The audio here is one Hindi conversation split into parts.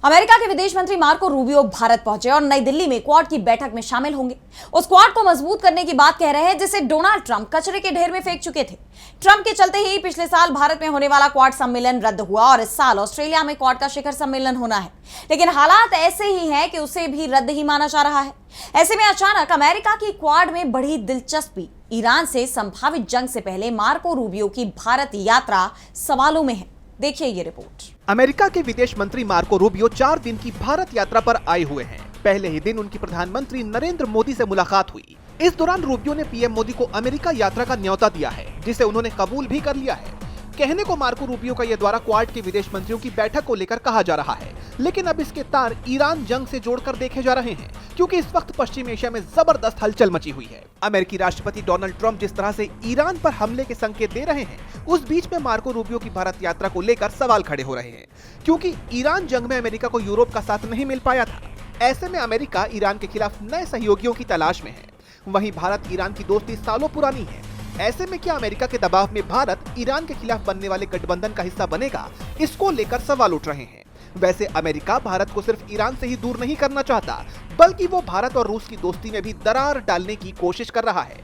अमेरिका के विदेश मंत्री मार्को रूबियो भारत पहुंचे और नई दिल्ली में क्वाड की बैठक में शामिल होंगे। उस क्वाड को मजबूत करने की बात कह रहे हैं जिसे डोनाल्ड ट्रंप कचरे के ढेर में फेंक चुके थे। ट्रंप के चलते ही पिछले साल भारत में होने वाला क्वाड सम्मेलन रद्द हुआ और इस साल ऑस्ट्रेलिया में क्वाड का शिखर सम्मेलन होना है, लेकिन हालात ऐसे ही हैं कि उसे भी रद्द ही माना जा रहा है। ऐसे में अचानक अमेरिका की क्वाड में बढ़ी दिलचस्पी। ईरान से संभावित जंग से पहले मार्को रूबियो की भारत यात्रा सवालों में है। देखिए ये रिपोर्ट। अमेरिका के विदेश मंत्री मार्को रूबियो 4 दिन की भारत यात्रा पर आए हुए हैं। पहले ही दिन उनकी प्रधानमंत्री नरेंद्र मोदी से मुलाकात हुई। इस दौरान रूबियो ने पीएम मोदी को अमेरिका यात्रा का न्योता दिया है, जिसे उन्होंने कबूल भी कर लिया है। कहने को मार्को रूबियो का यह दौरा क्वाड के विदेश मंत्रियों की बैठक को लेकर कहा जा रहा है, लेकिन अब इसके तार ईरान जंग से जोड़कर देखे जा रहे हैं, क्योंकि इस वक्त पश्चिम एशिया में जबरदस्त हलचल मची हुई है। अमेरिकी राष्ट्रपति डोनाल्ड ट्रंप जिस तरह से ईरान पर हमले के संकेत दे रहे हैं, उस बीच में मार्को रूबियो की भारत यात्रा को लेकर सवाल खड़े हो रहे हैं, क्योंकि ईरान जंग में अमेरिका को यूरोप का साथ नहीं मिल पाया था। ऐसे में अमेरिका ईरान के खिलाफ नए सहयोगियों की तलाश में है। वहीं भारत ईरान की दोस्ती सालों पुरानी है। ऐसे में क्या अमेरिका के दबाव में भारत ईरान के खिलाफ बनने वाले गठबंधन का हिस्सा बनेगा, इसको लेकर सवाल उठ रहे हैं। वैसे अमेरिका भारत को सिर्फ ईरान से ही दूर नहीं करना चाहता, बल्कि वो भारत और रूस की दोस्ती में भी दरार डालने की कोशिश कर रहा है।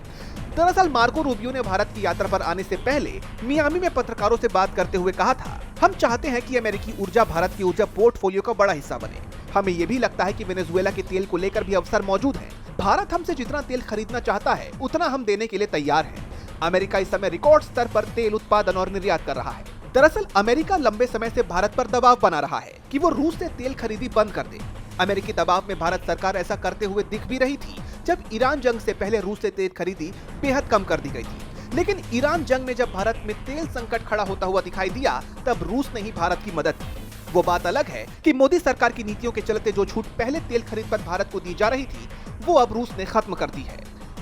दरअसल मार्को रूबियो ने भारत की यात्रा पर आने से पहले मियामी में पत्रकारों से बात करते हुए कहा था, हम चाहते हैं कि अमेरिकी ऊर्जा भारत की ऊर्जा पोर्टफोलियो का बड़ा हिस्सा बने। हमें ये भी लगता है कि वेनेजुएला के तेल को लेकर भी अवसर मौजूद है। भारत हमसे जितना तेल खरीदना चाहता है, उतना हम देने के लिए तैयार है। अमेरिका इस समय रिकॉर्ड स्तर पर तेल उत्पादन और निर्यात कर रहा है। दरअसल अमेरिका लंबे समय से भारत पर दबाव बना रहा है कि वो रूस से तेल खरीदी बंद कर दे। अमेरिकी दबाव में भारत सरकार ऐसा करते हुए दिख भी रही थी, जब ईरान जंग से पहले रूस से तेल खरीदी बेहद कम कर दी गई थी। लेकिन ईरान जंग में जब भारत में तेल संकट खड़ा होता हुआ दिखाई दिया, तब रूस ने ही भारत की मदद की। वो बात अलग है कि मोदी सरकार की नीतियों के चलते जो छूट पहले तेल खरीद पर भारत को दी जा रही थी, वो अब रूस ने खत्म कर दी है।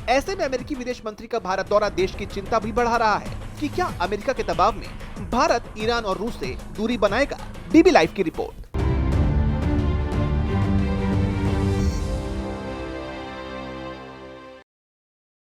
ऐसे में अमेरिकी विदेश मंत्री का भारत दौरा देश की चिंता भी बढ़ा रहा है कि क्या अमेरिका के दबाव में भारत ईरान और रूस से दूरी बनाएगा। डीबी लाइव की रिपोर्ट।